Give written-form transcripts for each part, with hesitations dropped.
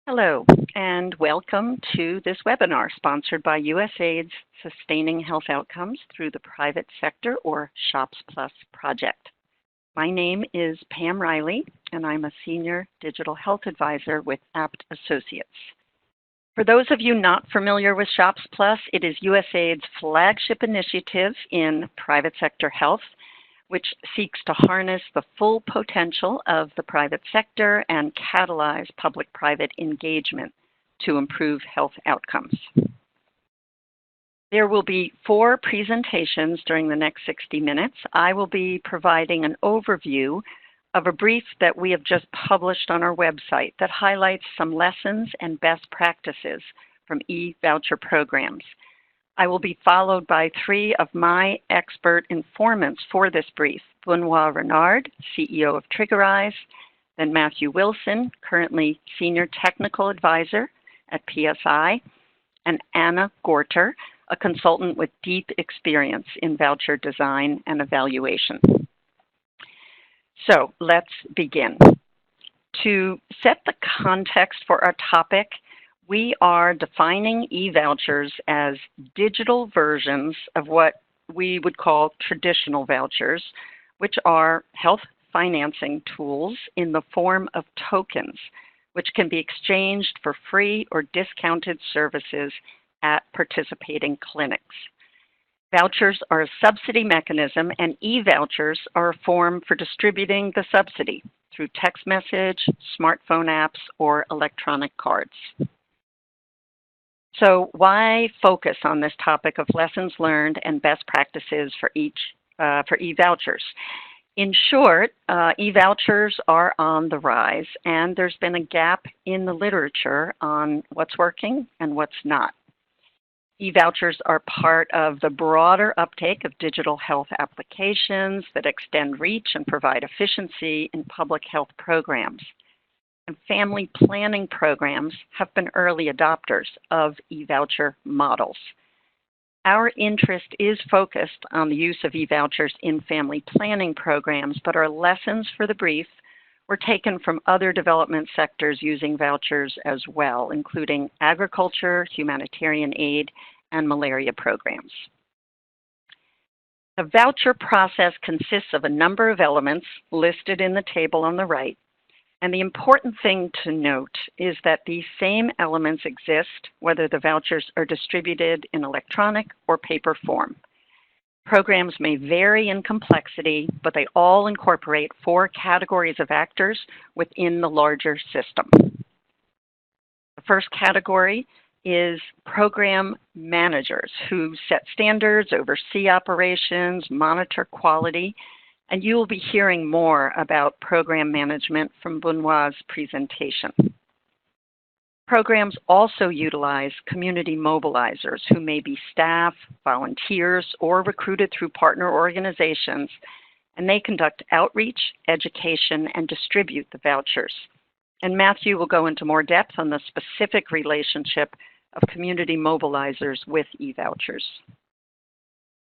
Hello, and welcome to this webinar sponsored by USAID's Sustaining Health Outcomes through the Private Sector, or SHOPS Plus project. My name is Pam Riley, and I'm a Senior Digital Health Advisor with APT Associates. For those of you not familiar with SHOPS Plus, it is USAID's flagship initiative in private sector health, which seeks to harness the full potential of the private sector and catalyze public-private engagement to improve health outcomes. There will be 4 presentations during the next 60 minutes. I will be providing an overview of a brief that we have just published on our website that highlights some lessons and best practices from e-voucher programs. I will be followed by 3 of my expert informants for this brief: Benoit Renard, CEO of Triggerize, then Matthew Wilson, currently Senior Technical Advisor at PSI, and Anna Gorter, a consultant with deep experience in voucher design and evaluation. So let's begin. To set the context for our topic, we are defining e-vouchers as digital versions of what we would call traditional vouchers, which are health financing tools in the form of tokens, which can be exchanged for free or discounted services at participating clinics. Vouchers are a subsidy mechanism, and e-vouchers are a form for distributing the subsidy through text message, smartphone apps, or electronic cards. So why focus on this topic of lessons learned and best practices for e-vouchers? In short, e-vouchers are on the rise, and there's been a gap in the literature on what's working and what's not. E-vouchers are part of the broader uptake of digital health applications that extend reach and provide efficiency in public health programs. And family planning programs have been early adopters of e-voucher models. Our interest is focused on the use of e-vouchers in family planning programs, but our lessons for the brief were taken from other development sectors using vouchers as well, including agriculture, humanitarian aid, and malaria programs. The voucher process consists of a number of elements listed in the table on the right. And the important thing to note is that these same elements exist whether the vouchers are distributed in electronic or paper form. Programs may vary in complexity, but they all incorporate 4 categories of actors within the larger system. The first category is program managers who set standards, oversee operations, monitor quality, and you will be hearing more about program management from Benoit's presentation. Programs also utilize community mobilizers who may be staff, volunteers, or recruited through partner organizations, and they conduct outreach, education, and distribute the vouchers. And Matthew will go into more depth on the specific relationship of community mobilizers with e-vouchers.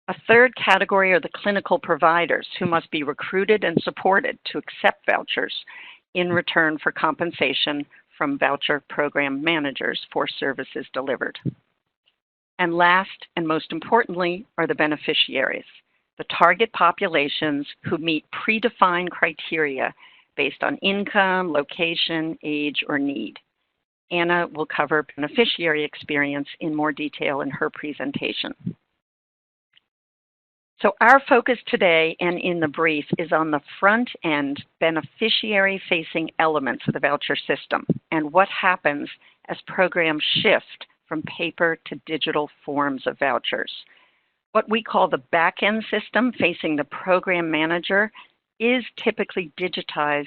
A third category are the clinical providers who must be recruited and supported to accept vouchers in return for compensation from voucher program managers for services delivered. And last and most importantly are the beneficiaries, the target populations who meet predefined criteria based on income, location, age, or need. Anna will cover beneficiary experience in more detail in her presentation. So our focus today and in the brief is on the front-end beneficiary-facing elements of the voucher system and what happens as programs shift from paper to digital forms of vouchers. What we call the back-end system facing the program manager is typically digitized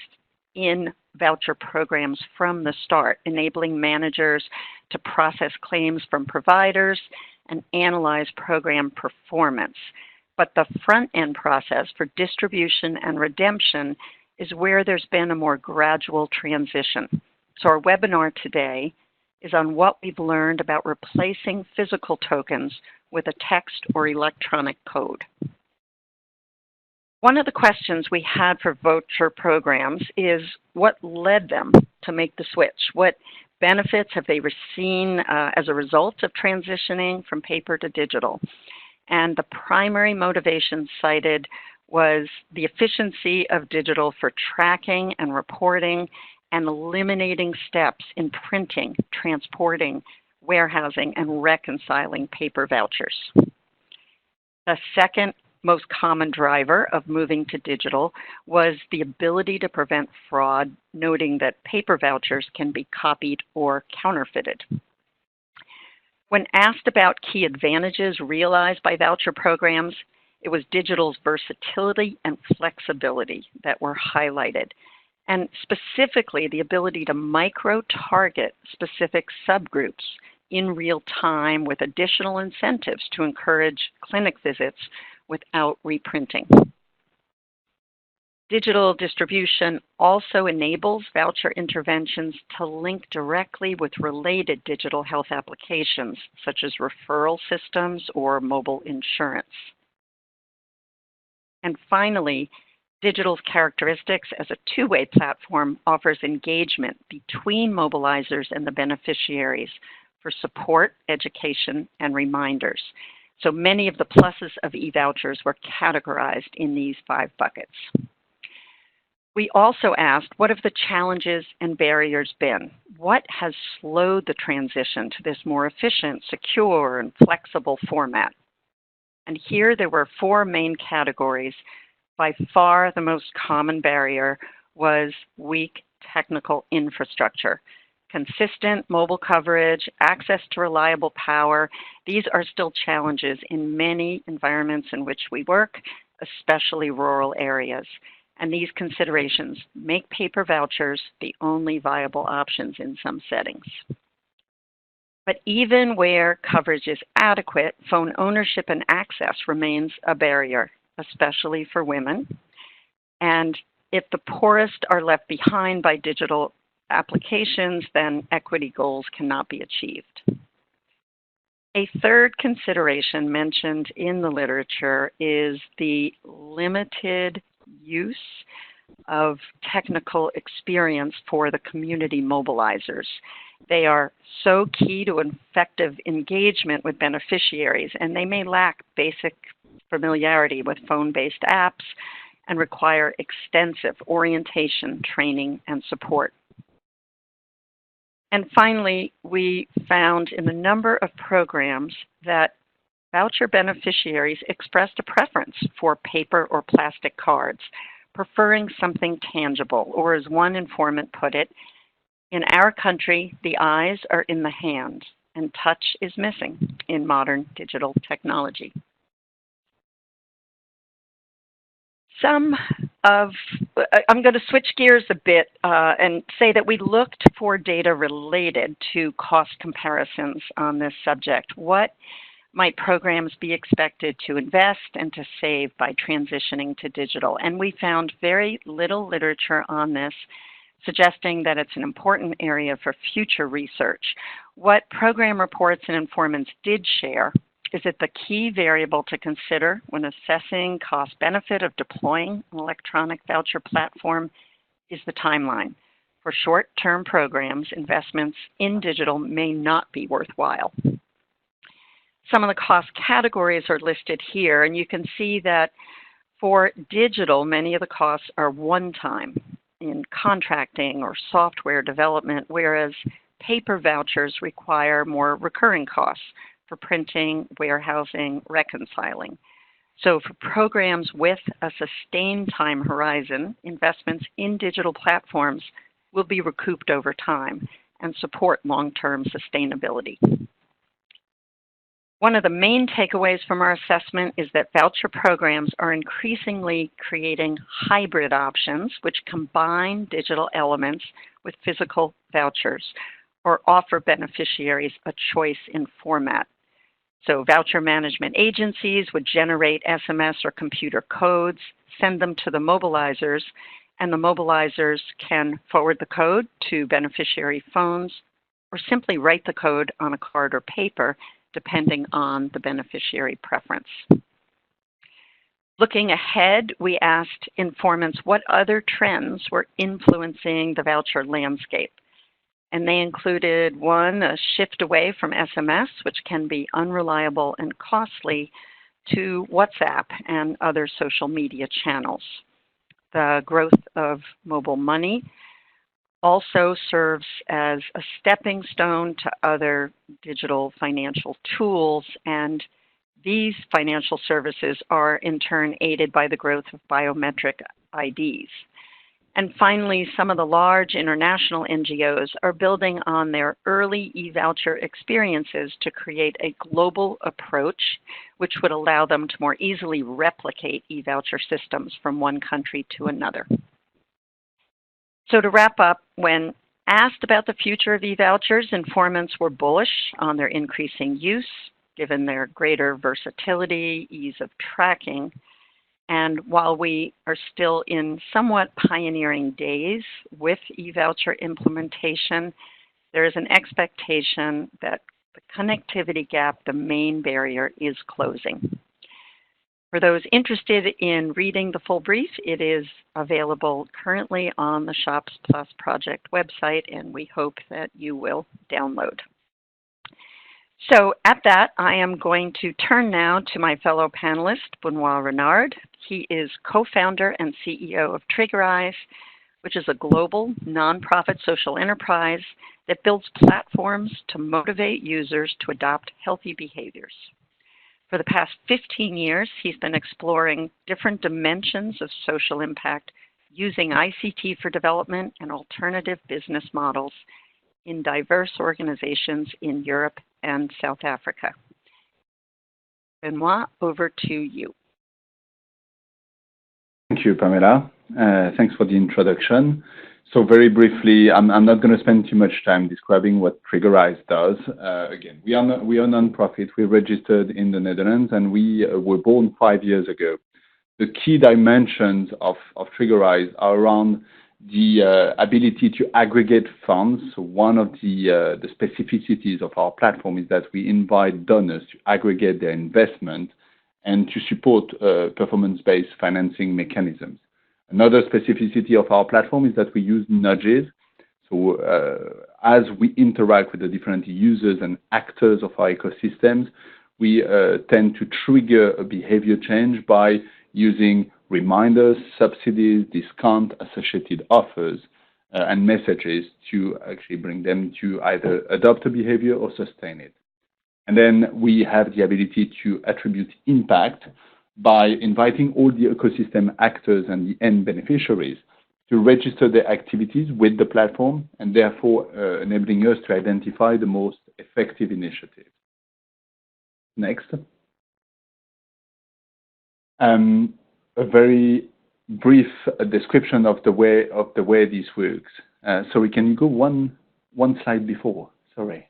in voucher programs from the start, enabling managers to process claims from providers and analyze program performance. But the front-end process for distribution and redemption is where there's been a more gradual transition. So our webinar today is on what we've learned about replacing physical tokens with a text or electronic code. One of the questions we had for voucher programs is what led them to make the switch? What benefits have they seen as a result of transitioning from paper to digital? And the primary motivation cited was the efficiency of digital for tracking and reporting and eliminating steps in printing, transporting, warehousing, and reconciling paper vouchers. The second most common driver of moving to digital was the ability to prevent fraud, noting that paper vouchers can be copied or counterfeited. When asked about key advantages realized by voucher programs, it was digital's versatility and flexibility that were highlighted, and specifically the ability to micro-target specific subgroups in real time with additional incentives to encourage clinic visits without reprinting. Digital distribution also enables voucher interventions to link directly with related digital health applications, such as referral systems or mobile insurance. And finally, digital's characteristics as a two-way platform offers engagement between mobilizers and the beneficiaries for support, education, and reminders. So many of the pluses of e-vouchers were categorized in these 5 buckets. We also asked, what have the challenges and barriers been? What has slowed the transition to this more efficient, secure, and flexible format? And here there were 4 main categories. By far the most common barrier was weak technical infrastructure. Consistent mobile coverage, access to reliable power, these are still challenges in many environments in which we work, especially rural areas. And these considerations make paper vouchers the only viable options in some settings. But even where coverage is adequate, phone ownership and access remains a barrier, especially for women. And if the poorest are left behind by digital applications, then equity goals cannot be achieved. A third consideration mentioned in the literature is the limited use of technical experience for the community mobilizers. They are so key to effective engagement with beneficiaries, and they may lack basic familiarity with phone-based apps and require extensive orientation, training, and support. And finally, we found in a number of programs that voucher beneficiaries expressed a preference for paper or plastic cards, preferring something tangible, or as one informant put it, in our country, the eyes are in the hand, and touch is missing in modern digital technology. I'm going to switch gears a bit and say that we looked for data related to cost comparisons on this subject. What might programs be expected to invest and to save by transitioning to digital? And we found very little literature on this, suggesting that it's an important area for future research. What program reports and informants did share is that the key variable to consider when assessing cost-benefit of deploying an electronic voucher platform is the timeline. For short-term programs, investments in digital may not be worthwhile. Some of the cost categories are listed here, and you can see that for digital, many of the costs are one-time in contracting or software development, whereas paper vouchers require more recurring costs for printing, warehousing, reconciling. So for programs with a sustained time horizon, investments in digital platforms will be recouped over time and support long-term sustainability. One of the main takeaways from our assessment is that voucher programs are increasingly creating hybrid options which combine digital elements with physical vouchers or offer beneficiaries a choice in format. So voucher management agencies would generate SMS or computer codes, send them to the mobilizers, and the mobilizers can forward the code to beneficiary phones or simply write the code on a card or paper, depending on the beneficiary preference. Looking ahead, we asked informants what other trends were influencing the voucher landscape. And they included, one, a shift away from SMS, which can be unreliable and costly, to WhatsApp and other social media channels. The growth of mobile money also serves as a stepping stone to other digital financial tools, and these financial services are in turn aided by the growth of biometric IDs. And finally, some of the large international NGOs are building on their early e-voucher experiences to create a global approach, which would allow them to more easily replicate e-voucher systems from one country to another. So to wrap up, when asked about the future of e-vouchers, informants were bullish on their increasing use, given their greater versatility, ease of tracking. And while we are still in somewhat pioneering days with e-voucher implementation, there is an expectation that the connectivity gap, the main barrier, is closing. For those interested in reading the full brief, it is available currently on the Shops Plus Project website, and we hope that you will download. So at that, I am going to turn now to my fellow panelist, Benoit Renard. He is co-founder and CEO of Triggerize, which is a global nonprofit social enterprise that builds platforms to motivate users to adopt healthy behaviors. For the past 15 years, he's been exploring different dimensions of social impact using ICT for development and alternative business models in diverse organizations in Europe and South Africa. Benoit, over to you. Thank you, Pamela. Thanks for the introduction. So very briefly, I'm not going to spend too much time describing what Triggerize does. Again, we are a non-profit. We're registered in the Netherlands, and we were born 5 years ago. The key dimensions of Triggerize are around the ability to aggregate funds. So one of the specificities of our platform is that we invite donors to aggregate their investment and to support performance-based financing mechanisms. Another specificity of our platform is that we use nudges. So as we interact with the different users and actors of our ecosystems, we tend to trigger a behavior change by using reminders, subsidies, discount, associated offers, and messages to actually bring them to either adopt a behavior or sustain it. And then we have the ability to attribute impact by inviting all the ecosystem actors and the end beneficiaries to register their activities with the platform, and therefore enabling us to identify the most effective initiatives. Next. A very brief description of the way this works. Sorry, can you go one slide before? Sorry.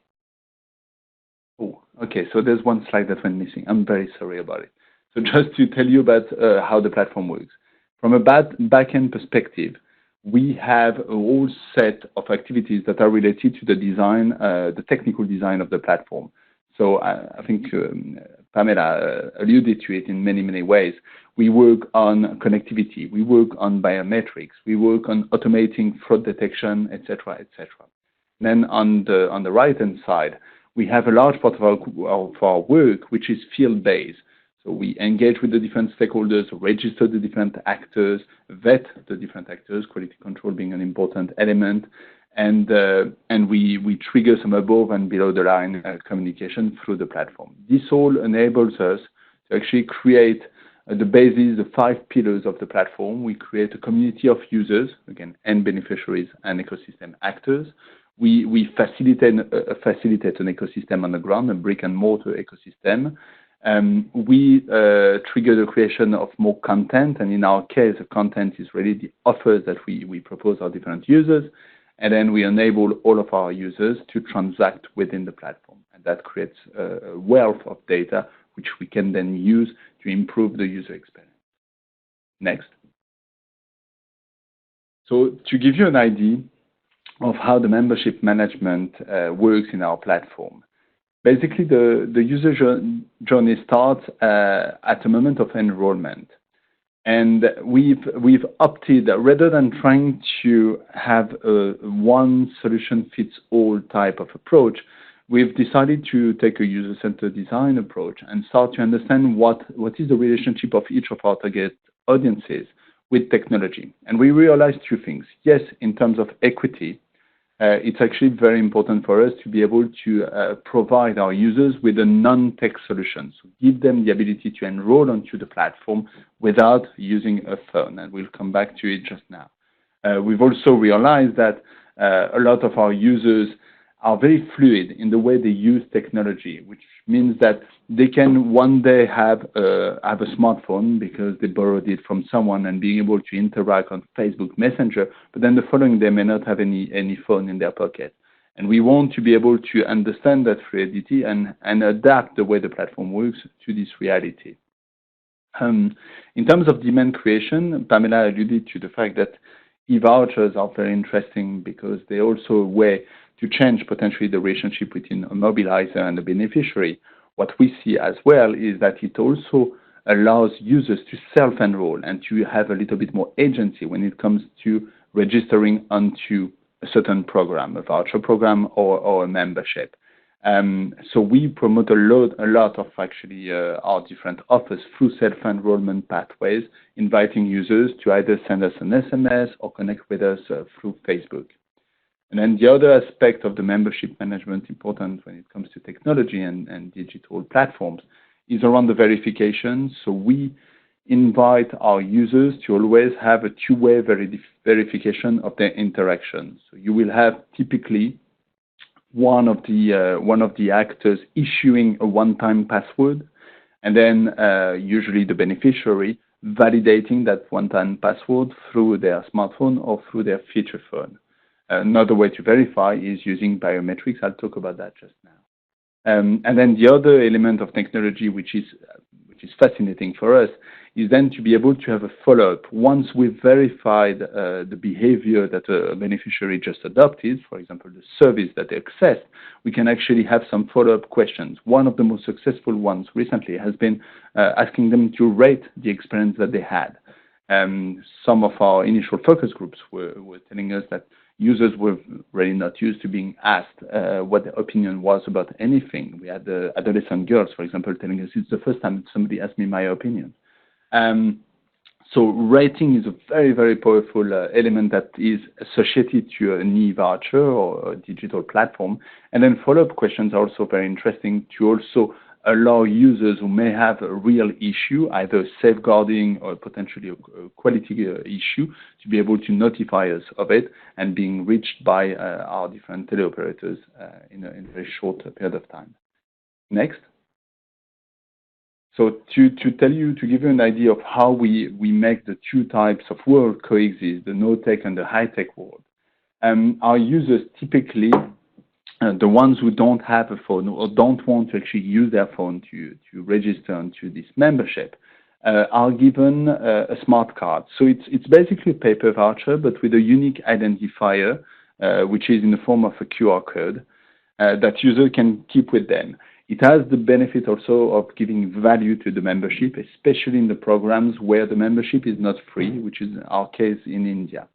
Oh, okay. So there's one slide that went missing. I'm very sorry about it. So just to tell you about how the platform works. From a back-end perspective, we have a whole set of activities that are related to the design, the technical design of the platform. So I think Pamela alluded to it in many, many ways. We work on connectivity, we work on biometrics, we work on automating fraud detection, etc., etc. Then on the right-hand side, we have a large part of our work, which is field-based. So we engage with the different stakeholders, register the different actors, vet the different actors, quality control being an important element, and we trigger some above and below the line communication through the platform. This all enables us to actually create the basis, the 5 pillars of the platform. We create a community of users, again, end beneficiaries and ecosystem actors. We facilitate an ecosystem on the ground, a brick and mortar ecosystem. We trigger the creation of more content, and in our case, the content is really the offers that we propose our different users, and then we enable all of our users to transact within the platform, and that creates a wealth of data which we can then use to improve the user experience. Next. So to give you an idea of how the membership management works in our platform, basically, the user journey starts at a moment of enrollment. And we've opted, rather than trying to have a one solution fits all type of approach, we've decided to take a user-centered design approach and start to understand what is the relationship of each of our target audiences with technology. And we realized two things. Yes, in terms of equity, it's actually very important for us to be able to provide our users with a non-tech solution. So give them the ability to enroll onto the platform without using a phone, and we'll come back to it just now. We've also realized that a lot of our users are very fluid in the way they use technology, which means that they can one day have a smartphone because they borrowed it from someone and being able to interact on Facebook Messenger, but then the following day may not have any phone in their pocket. And we want to be able to understand that fluidity and adapt the way the platform works to this reality. In terms of demand creation, Pamela alluded to the fact that e-vouchers are very interesting because they're also a way to change potentially the relationship between a mobilizer and the beneficiary. What we see as well is that it also allows users to self-enroll and to have a little bit more agency when it comes to registering onto a certain program, a voucher program or a membership. So we promote a lot of actually our different offers through self-enrollment pathways, inviting users to either send us an SMS or connect with us through Facebook. And then the other aspect of the membership management important when it comes to technology and digital platforms is around the verification. So we invite our users to always have a two-way verification of their interactions. So you will have typically one of the actors issuing a one-time password, and then usually the beneficiary validating that one-time password through their smartphone or through their feature phone. Another way to verify is using biometrics. I'll talk about that just now. And then the other element of technology, which is fascinating for us, is then to be able to have a follow-up. Once we've verified the behavior that a beneficiary just adopted, for example, the service that they accessed, we can actually have some follow-up questions. One of the most successful ones recently has been asking them to rate the experience that they had. Some of our initial focus groups were telling us that users were really not used to being asked what their opinion was about anything. We had adolescent girls, for example, telling us it's the first time somebody asked me my opinion. So rating is a very, very powerful element that is associated to an e-voucher or a digital platform. And then follow-up questions are also very interesting to also allow users who may have a real issue, either safeguarding or potentially a quality issue, to be able to notify us of it and being reached by our different teleoperators in a very short period of time. Next. So to give you an idea of how we make the two types of world coexist, the no-tech and the high-tech world, our users typically, the ones who don't have a phone or don't want to actually use their phone to register onto this membership, are given a smart card. So it's basically a paper voucher, but with a unique identifier, which is in the form of a QR code that user can keep with them. It has the benefit also of giving value to the membership, especially in the programs where the membership is not free, which is our case in India.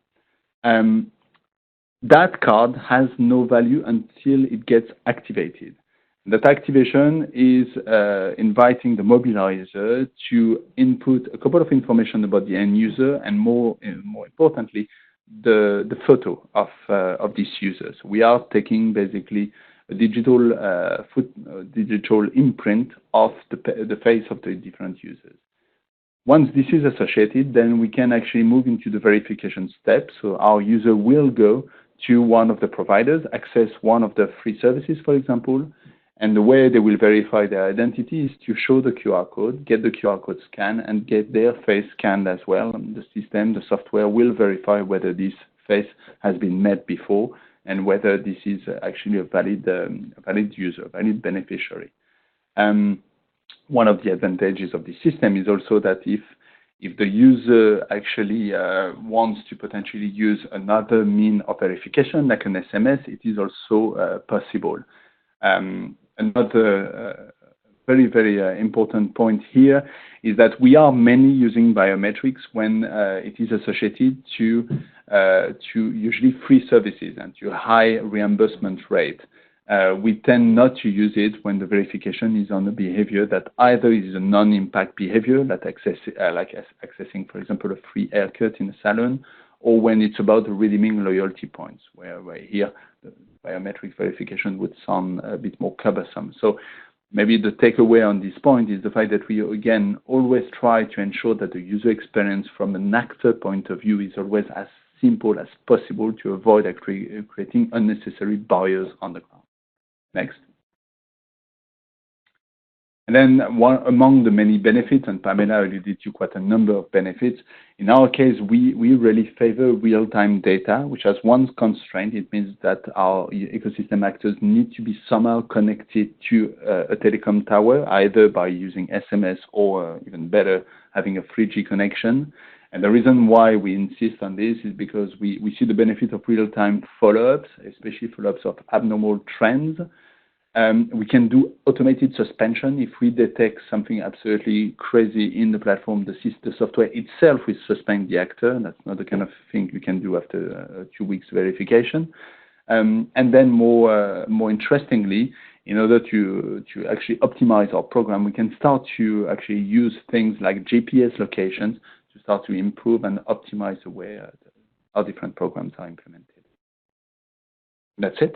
That card has no value until it gets activated. That activation is inviting the mobilizer to input a couple of information about the end user and more importantly, the photo of this user. So we are taking basically a digital imprint of the face of the different users. Once this is associated, then we can actually move into the verification step. So our user will go to one of the providers, access one of the free services, for example, and the way they will verify their identity is to show the QR code, get the QR code scanned, and get their face scanned as well. And the system, the software will verify whether this face has been met before and whether this is actually a valid user, a valid beneficiary. One of the advantages of this system is also that if the user actually wants to potentially use another mean of verification, like an SMS, it is also possible. Another very, very important point here is that we are mainly using biometrics when it is associated to usually free services and to a high reimbursement rate. We tend not to use it when the verification is on a behavior that either is a non-impact behavior, like accessing, for example, a free haircut in a salon, or when it's about redeeming loyalty points, where here the biometric verification would sound a bit more cumbersome. So maybe the takeaway on this point is the fact that we, again, always try to ensure that the user experience from an actor point of view is always as simple as possible to avoid creating unnecessary barriers on the ground. Next. And then among the many benefits, and Pamela alluded to quite a number of benefits, in our case, we really favor real-time data, which has one constraint. It means that our ecosystem actors need to be somehow connected to a telecom tower, either by using SMS or, even better, having a 3G connection. And the reason why we insist on this is because we see the benefit of real-time follow-ups, especially follow-ups of abnormal trends. We can do automated suspension if we detect something absolutely crazy in the platform. The software itself will suspend the actor, and that's not the kind of thing you can do after 2 weeks verification. And then more interestingly, in order to actually optimize our program, we can start to actually use things like GPS locations to start to improve and optimize the way our different programs are implemented. That's it.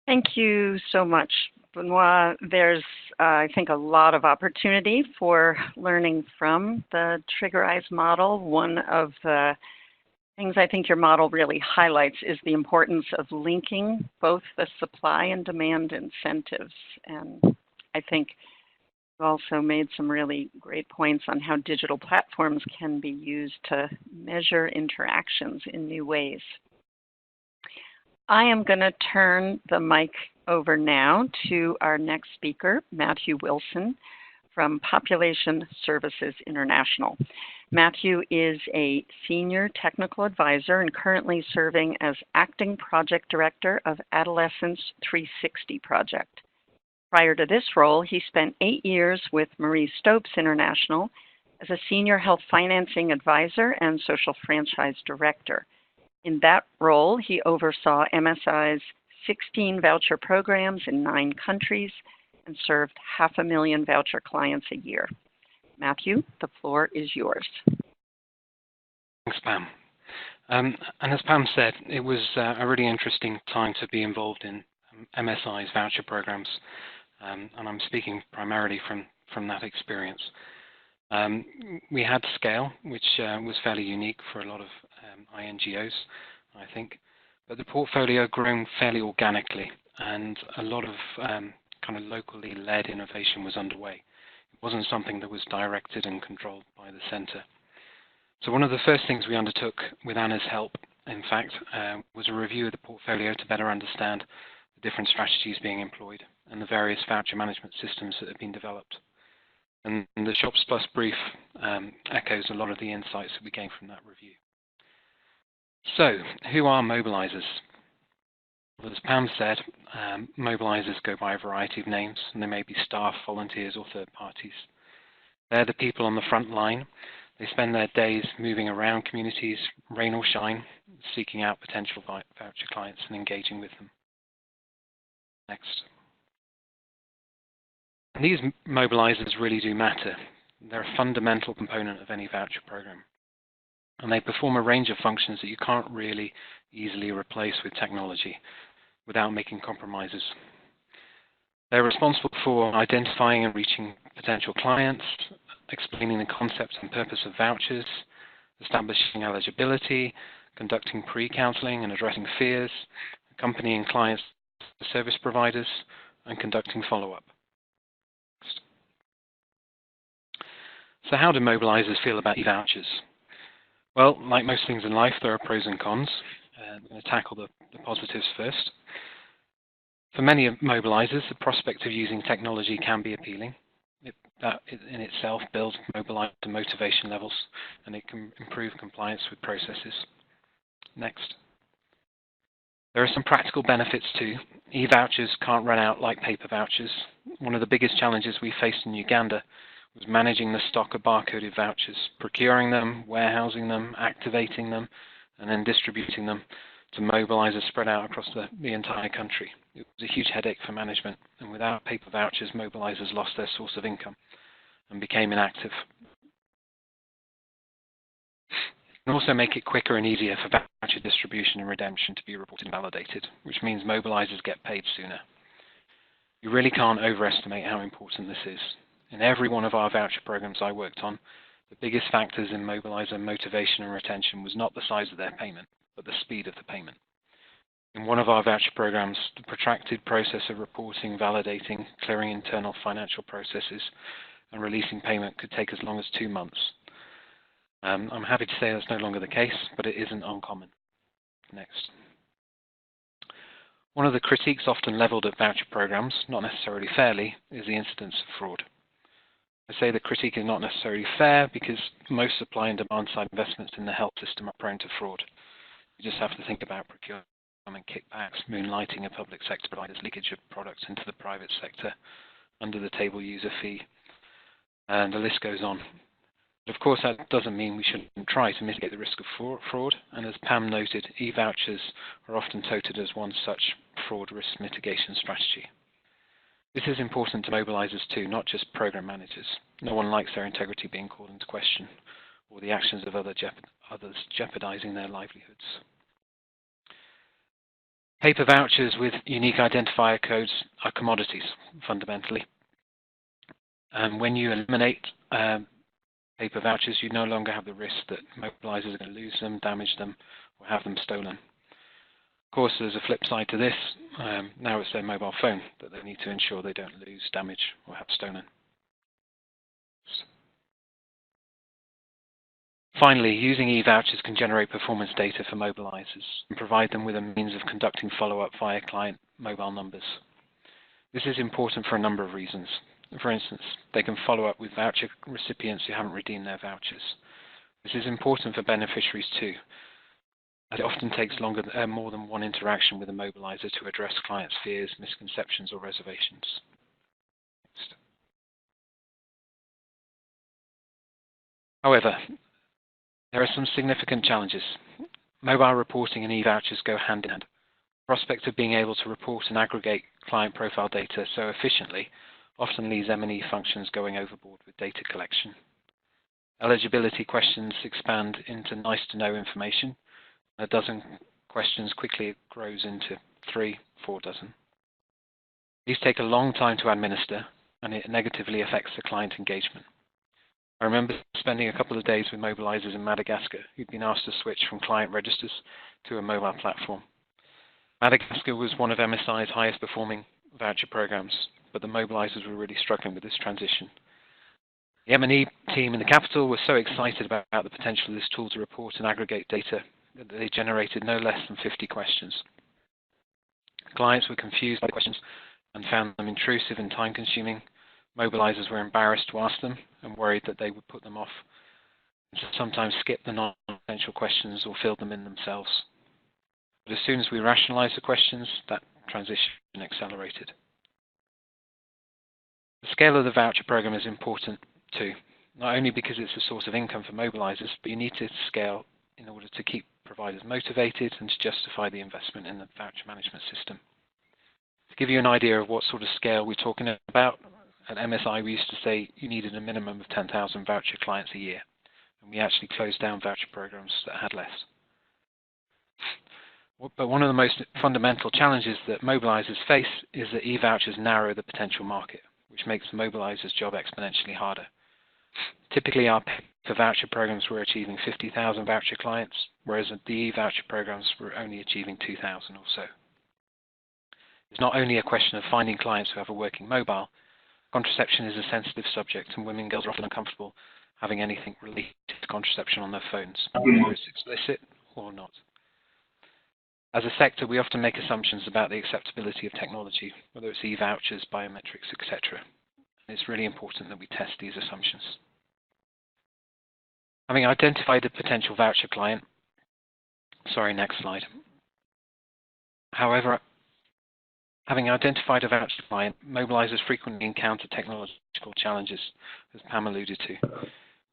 Thank you so much, Benoit. There's, I think, a lot of opportunity for learning from the triggerized model. One of the things I think your model really highlights is the importance of linking both the supply and demand incentives. And I think you also made some really great points on how digital platforms can be used to measure interactions in new ways. I am going to turn the mic over now to our next speaker, Matthew Wilson from Population Services International. Matthew is a senior technical advisor and currently serving as acting project director of Adolescence 360 project. Prior to this role, he spent 8 years with Marie Stopes International as a senior health financing advisor and social franchise director. In that role, he oversaw MSI's 16 voucher programs in 9 countries and served 500,000 voucher clients a year. Matthew, the floor is yours. Thanks, Pam. And as Pam said, it was a really interesting time to be involved in MSI's voucher programs, and I'm speaking primarily from that experience. We had scale, which was fairly unique for a lot of INGOs, I think, but the portfolio grown fairly organically, and a lot of kind of locally led innovation was underway. It wasn't something that was directed and controlled by the centre. So one of the first things we undertook with Anna's help, in fact, was a review of the portfolio to better understand the different strategies being employed and the various voucher management systems that have been developed. And the Shops Plus brief echoes a lot of the insights that we gained from that review. So, who are mobilizers? Well, as Pam said, mobilizers go by a variety of names, and they may be staff, volunteers, or third parties. They're the people on the front line. They spend their days moving around communities, rain or shine, seeking out potential voucher clients and engaging with them. Next. And these mobilizers really do matter. They're a fundamental component of any voucher program. And they perform a range of functions that you can't really easily replace with technology without making compromises. They're responsible for identifying and reaching potential clients, explaining the concept and purpose of vouchers, establishing eligibility, conducting pre-counseling and addressing fears, accompanying clients to service providers, and conducting follow-up. So how do mobilizers feel about e-vouchers? Well, like most things in life, there are pros and cons. I'm going to tackle the positives first. For many mobilizers, the prospect of using technology can be appealing. That in itself builds mobilizer motivation levels, and it can improve compliance with processes. Next. There are some practical benefits too. E-vouchers can't run out like paper vouchers. One of the biggest challenges we faced in Uganda was managing the stock of barcoded vouchers, procuring them, warehousing them, activating them, and then distributing them to mobilizers spread out across the entire country. It was a huge headache for management, and without paper vouchers, mobilizers lost their source of income and became inactive. It can also make it quicker and easier for voucher distribution and redemption to be reported and validated, which means mobilizers get paid sooner. You really can't overestimate how important this is. In every one of our voucher programs I worked on, the biggest factors in mobilizer motivation and retention was not the size of their payment, but the speed of the payment. In one of our voucher programs, the protracted process of reporting, validating, clearing internal financial processes, and releasing payment could take as long as 2 months. I'm happy to say that's no longer the case, but it isn't uncommon. Next. One of the critiques often leveled at voucher programs, not necessarily fairly, is the incidence of fraud. I say the critique is not necessarily fair because most supply and demand side investments in the health system are prone to fraud. You just have to think about procurement kickbacks, moonlighting of public sector providers, leakage of products into the private sector, under the table user fee, and the list goes on. But of course, that doesn't mean we shouldn't try to mitigate the risk of fraud, and as Pam noted, e-vouchers are often touted as one such fraud risk mitigation strategy. This is important to mobilizers too, not just program managers. No one likes their integrity being called into question, or the actions of others jeopardizing their livelihoods. Paper vouchers with unique identifier codes are commodities, fundamentally. And when you eliminate paper vouchers, you no longer have the risk that mobilizers are going to lose them, damage them, or have them stolen. Of course, there's a flip side to this. Now it's their mobile phone that they need to ensure they don't lose, damage, or have stolen. Finally, using e-vouchers can generate performance data for mobilizers and provide them with a means of conducting follow-up via client mobile numbers. This is important for a number of reasons. For instance, they can follow up with voucher recipients who haven't redeemed their vouchers. This is important for beneficiaries too, as it often takes more than one interaction with a mobilizer to address clients' fears, misconceptions, or reservations. Next. However, there are some significant challenges. Mobile reporting and e-vouchers go hand in hand. The prospect of being able to report and aggregate client profile data so efficiently often leaves M&E functions going overboard with data collection. Eligibility questions expand into nice-to-know information. A dozen questions quickly grows into 3, 4 dozen. These take a long time to administer, and it negatively affects the client engagement. I remember spending a couple of days with mobilizers in Madagascar who'd been asked to switch from client registers to a mobile platform. Madagascar was one of MSI's highest performing voucher programs, but the mobilizers were really struggling with this transition. The M&E team in the capital were so excited about the potential of this tool to report and aggregate data that they generated no less than 50 questions. Clients were confused by the questions and found them intrusive and time-consuming. Mobilizers were embarrassed to ask them and worried that they would put them off, and sometimes skipped the non-essential questions or filled them in themselves. But as soon as we rationalized the questions, that transition accelerated. The scale of the voucher program is important too, not only because it's a source of income for mobilizers, but you need to scale in order to keep providers motivated and to justify the investment in the voucher management system. To give you an idea of what sort of scale we're talking about, at MSI we used to say you needed a minimum of 10,000 voucher clients a year, and we actually closed down voucher programs that had less. But one of the most fundamental challenges that mobilizers face is that e-vouchers narrow the potential market, which makes the mobilizer's job exponentially harder. Typically, our paper voucher programs were achieving 50,000 voucher clients, whereas the e-voucher programs were only achieving 2,000 or so. It's not only a question of finding clients who have a working mobile. Contraception is a sensitive subject, and women and girls are often uncomfortable having anything related to contraception on their phones, whether it's explicit or not. As a sector, we often make assumptions about the acceptability of technology, whether it's e-vouchers, biometrics, etc. And it's really important that we test these assumptions. Having identified a potential voucher client, next slide. However, having identified a voucher client, mobilizers frequently encounter technological challenges, as Pam alluded to.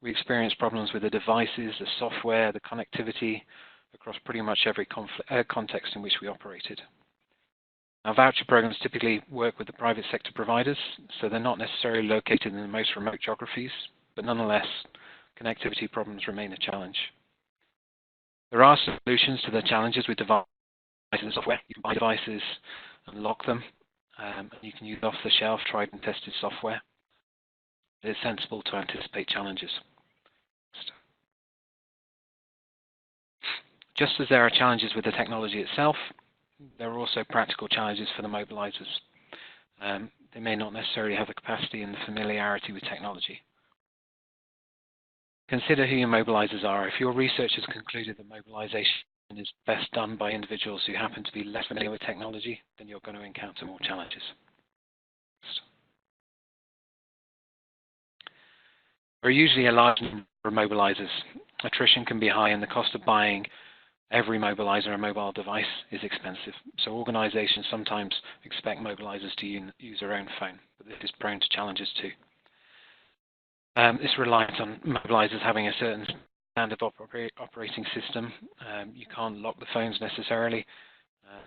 We experience problems with the devices, the software, the connectivity across pretty much every context in which we operated. Now, voucher programs typically work with the private sector providers, so they're not necessarily located in the most remote geographies, but nonetheless, connectivity problems remain a challenge. There are solutions to the challenges with devices and software. You can buy devices and lock them, and you can use off-the-shelf, tried and tested software. It is sensible to anticipate challenges. Just as there are challenges with the technology itself, there are also practical challenges for the mobilizers. They may not necessarily have the capacity and the familiarity with technology. Consider who your mobilizers are. If your research has concluded that mobilization is best done by individuals who happen to be less familiar with technology, then you're going to encounter more challenges. There are usually a large number of mobilizers. Attrition can be high, and the cost of buying every mobilizer and mobile device is expensive. So organizations sometimes expect mobilizers to use their own phone, but this is prone to challenges too. This relies on mobilizers having a certain standard operating system. You can't lock the phones necessarily,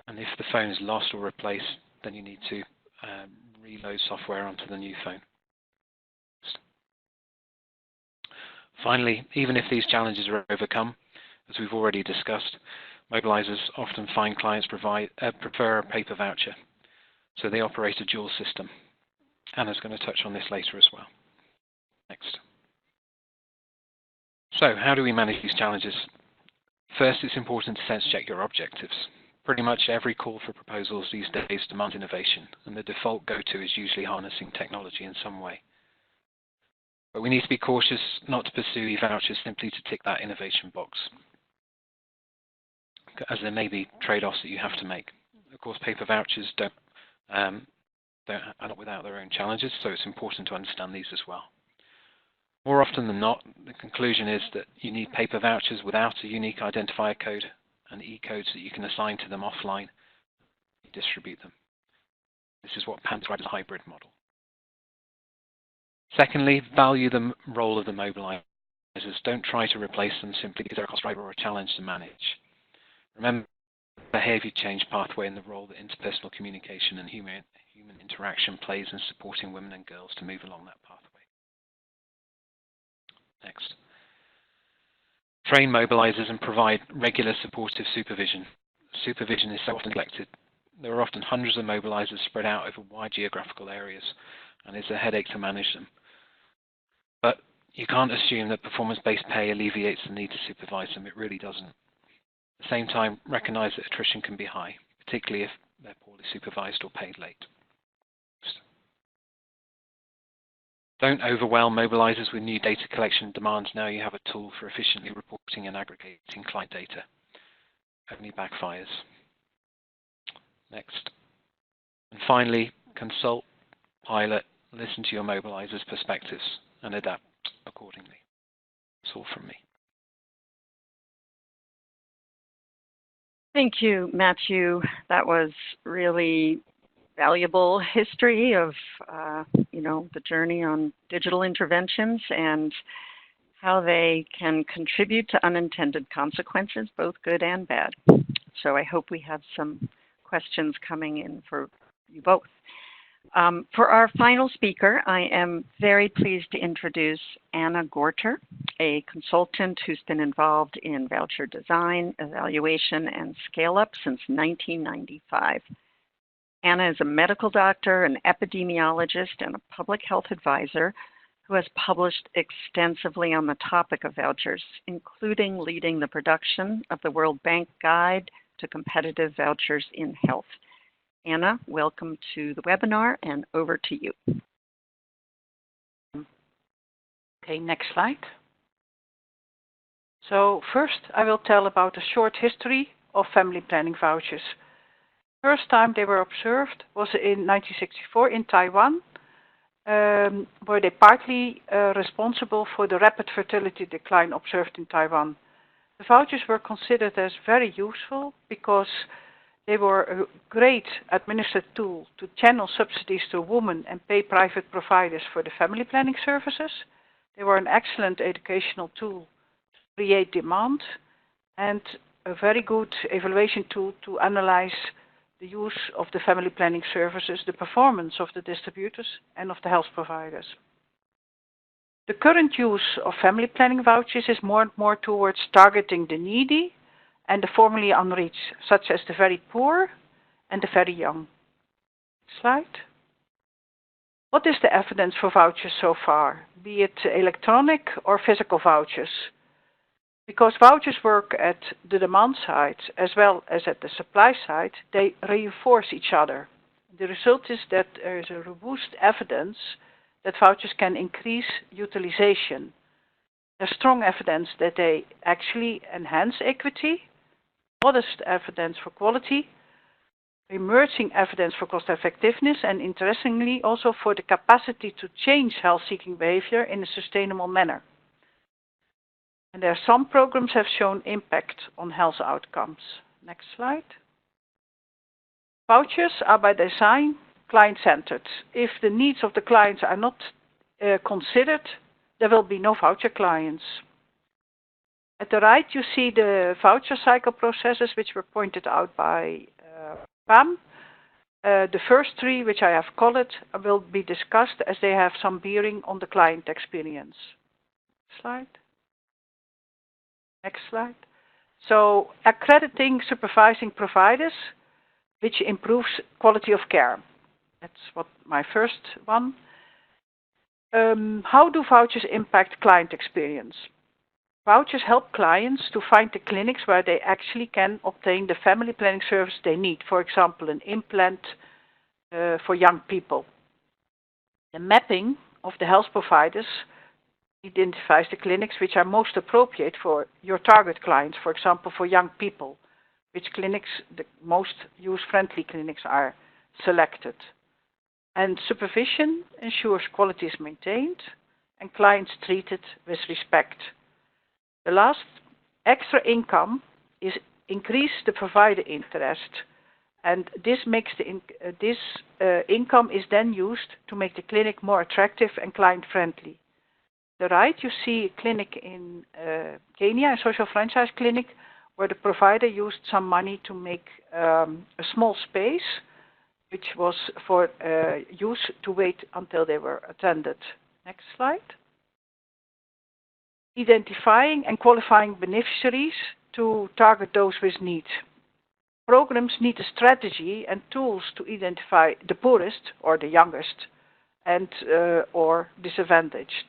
and if the phone is lost or replaced, then you need to reload software onto the new phone. Finally, even if these challenges are overcome, as we've already discussed, mobilizers often find clients prefer a paper voucher, so they operate a dual system. Anna's going to touch on this later as well. Next. So, how do we manage these challenges? First, it's important to sense check your objectives. Pretty much every call for proposals these days demands innovation, and the default go-to is usually harnessing technology in some way. But we need to be cautious not to pursue e-vouchers simply to tick that innovation box, as there may be trade-offs that you have to make. Of course, paper vouchers are not without their own challenges, so it's important to understand these as well. More often than not, the conclusion is that you need paper vouchers without a unique identifier code and e-codes that you can assign to them offline and distribute them. This is what Pam described as a hybrid model. Secondly, value the role of the mobilizers. Don't try to replace them simply because they're a cost driver or a challenge to manage. Remember the behavior change pathway and the role that interpersonal communication and human interaction plays in supporting women and girls to move along that pathway. Next. Train mobilizers and provide regular supportive supervision. Supervision is so often neglected. There are often hundreds of mobilizers spread out over wide geographical areas, and it's a headache to manage them. But you can't assume that performance-based pay alleviates the need to supervise them. It really doesn't. At the same time, recognize that attrition can be high, particularly if they're poorly supervised or paid late. Don't overwhelm mobilizers with new data collection demands. Now you have a tool for efficiently reporting and aggregating client data. Only backfires. Next. And finally, consult, pilot, listen to your mobilizers' perspectives and adapt accordingly. That's all from me. Thank you, Matthew. That was really valuable history of, the journey on digital interventions and how they can contribute to unintended consequences, both good and bad. So I hope we have some questions coming in for you both. For our final speaker, I am very pleased to introduce Anna Gorter, a consultant who's been involved in voucher design, evaluation, and scale-up since 1995. Anna is a medical doctor, an epidemiologist, and a public health advisor who has published extensively on the topic of vouchers, including leading the production of the World Bank Guide to Competitive Vouchers in Health. Anna, welcome to the webinar, and over to you. Okay, next slide. So first, I will tell about a short history of family planning vouchers. First time they were observed was in 1964 in Taiwan, where they partly responsible for the rapid fertility decline observed in Taiwan. The vouchers were considered as very useful because They were a great administrative tool to channel subsidies to women and pay private providers for the family planning services. They were an excellent educational tool to create demand and a very good evaluation tool to analyze the use of the family planning services, the performance of the distributors and of the health providers. The current use of family planning vouchers is more and more towards targeting the needy and the formerly unreached, such as the very poor and the very young. Slide. What is the evidence for vouchers so far, be it electronic or physical vouchers? Because vouchers work at the demand side as well as at the supply side, they reinforce each other. The result is that there is a robust evidence that vouchers can increase utilization. There's strong evidence that they actually enhance equity, modest evidence for quality, emerging evidence for cost effectiveness, and interestingly also for the capacity to change health-seeking behavior in a sustainable manner. And there are some programs have shown impact on health outcomes. Next slide. Vouchers are by design client-centered. If the needs of the clients are not considered, there will be no voucher clients. At the right, you see the voucher cycle processes which were pointed out by Pam. The first three, which I have colored, will be discussed as they have some bearing on the client experience. Slide. Next slide. So, accrediting supervising providers, which improves quality of care. That's what my first one. How do vouchers impact client experience? Vouchers help clients to find the clinics where they actually can obtain the family planning service they need. For example, an implant for young people. The mapping of the health providers identifies the clinics which are most appropriate for your target clients, for example, for young people, which clinics, the most use-friendly clinics are selected. And supervision ensures quality is maintained and clients treated with respect. The last, extra income is increase the provider interest, and this makes income is then used to make the clinic more attractive and client-friendly. The right, you see a clinic in Kenya, a social franchise clinic, where the provider used some money to make a small space, which was for use to wait until they were attended. Next slide. Identifying and qualifying beneficiaries to target those with needs. Programs need a strategy and tools to identify the poorest or the youngest and or disadvantaged.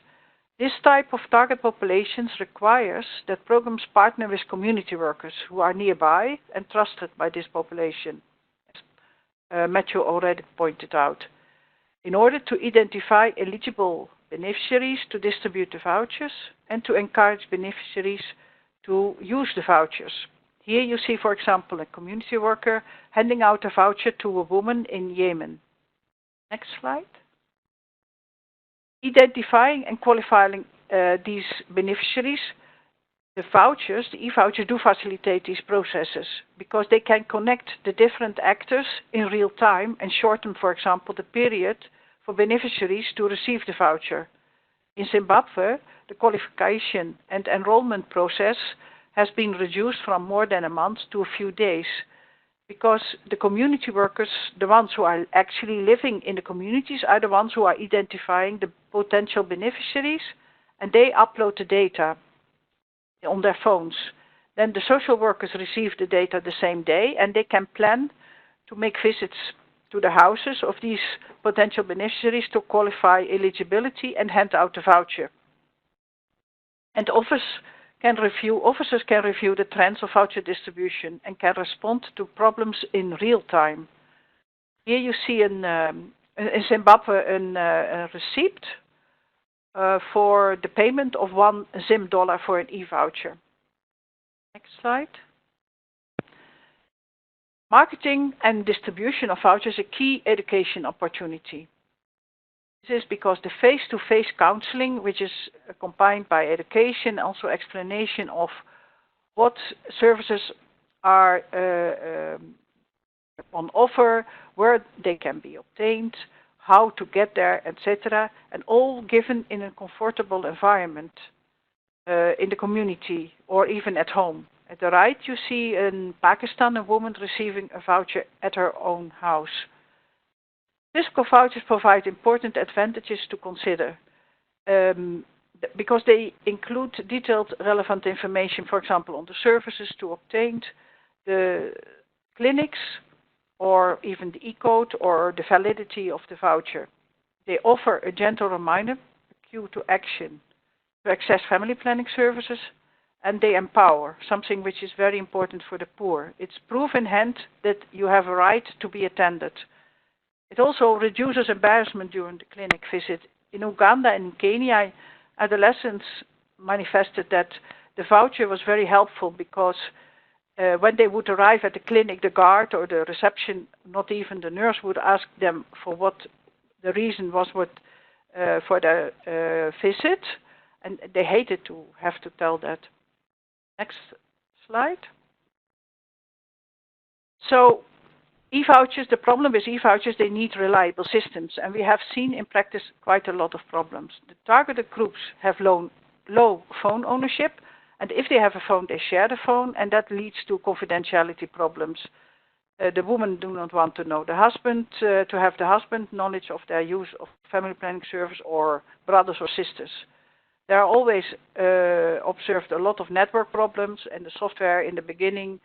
This type of target populations requires that programs partner with community workers who are nearby and trusted by this population, as Matthew already pointed out. In order to identify eligible beneficiaries to distribute the vouchers and to encourage beneficiaries to use the vouchers. Here you see, for example, a community worker handing out a voucher to a woman in Yemen. Next slide. Identifying and qualifying these beneficiaries, the vouchers, the e-vouchers do facilitate these processes because they can connect the different actors in real time and shorten, for example, the period for beneficiaries to receive the voucher. In Zimbabwe, the qualification and enrollment process has been reduced from more than a month to a few days because the community workers, the ones who are actually living in the communities, are the ones who are identifying the potential beneficiaries, and they upload the data on their phones. Then the social workers receive the data the same day, and they can plan to make visits to the houses of these potential beneficiaries to qualify eligibility and hand out the voucher. And officers can review the trends of voucher distribution and can respond to problems in real time. Here you see in Zimbabwe a receipt for the payment of $1 Zim for an e-voucher. Next slide. Marketing and distribution of vouchers is a key education opportunity. This is because the face-to-face counseling, which is combined by education, also explanation of what services are on offer, where they can be obtained, how to get there, etc., and all given in a comfortable environment in the community or even at home. At the right, you see in Pakistan a woman receiving a voucher at her own house. Physical vouchers provide important advantages to consider because they include detailed relevant information, for example, on the services to obtain, the clinics, or even the e-code or the validity of the voucher. They offer a gentle reminder, a cue to action, to access family planning services, and they empower, something which is very important for the poor. It's proof in hand that you have a right to be attended. It also reduces embarrassment during the clinic visit. In Uganda and in Kenya, adolescents manifested that the voucher was very helpful because when they would arrive at the clinic, the guard or the reception, not even the nurse, would ask them for what the reason was for the visit, and they hated to have to tell that. Next slide. So e-vouchers, the problem with e-vouchers, they need reliable systems, and we have seen in practice quite a lot of problems. The targeted groups have low phone ownership, and if they have a phone, they share the phone, and that leads to confidentiality problems. The women do not want to know the husband, to have the husband knowledge of their use of family planning service, or brothers or sisters. There are always observed a lot of network problems, and the software in the beginning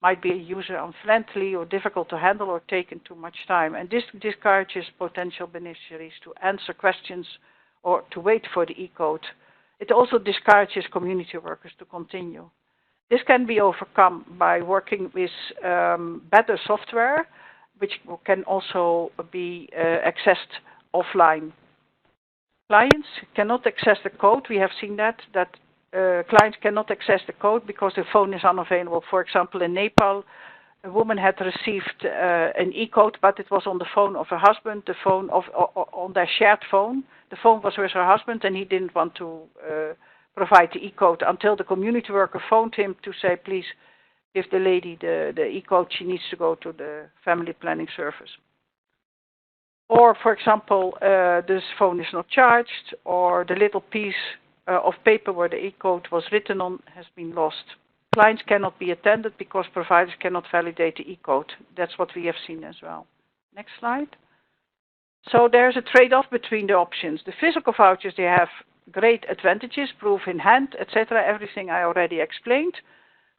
might be user unfriendly or difficult to handle or taking too much time. And this discourages potential beneficiaries to answer questions or to wait for the e-code. It also discourages community workers to continue. This can be overcome by working with better software, which can also be accessed offline. Clients cannot access the code. We have seen that clients cannot access the code because the phone is unavailable. For example, in Nepal, a woman had received an e-code, but it was on the phone of her husband, the phone on their shared phone. The phone was with her husband, and he didn't want to provide the e-code until the community worker phoned him to say, please give the lady the e-code. She needs to go to the family planning service. Or, for example, this phone is not charged, or the little piece of paper where the e-code was written on has been lost. Clients cannot be attended because providers cannot validate the e-code. That's what we have seen as well. Next slide. So there's a trade-off between the options. The physical vouchers, they have great advantages, proof in hand, etc., everything I already explained.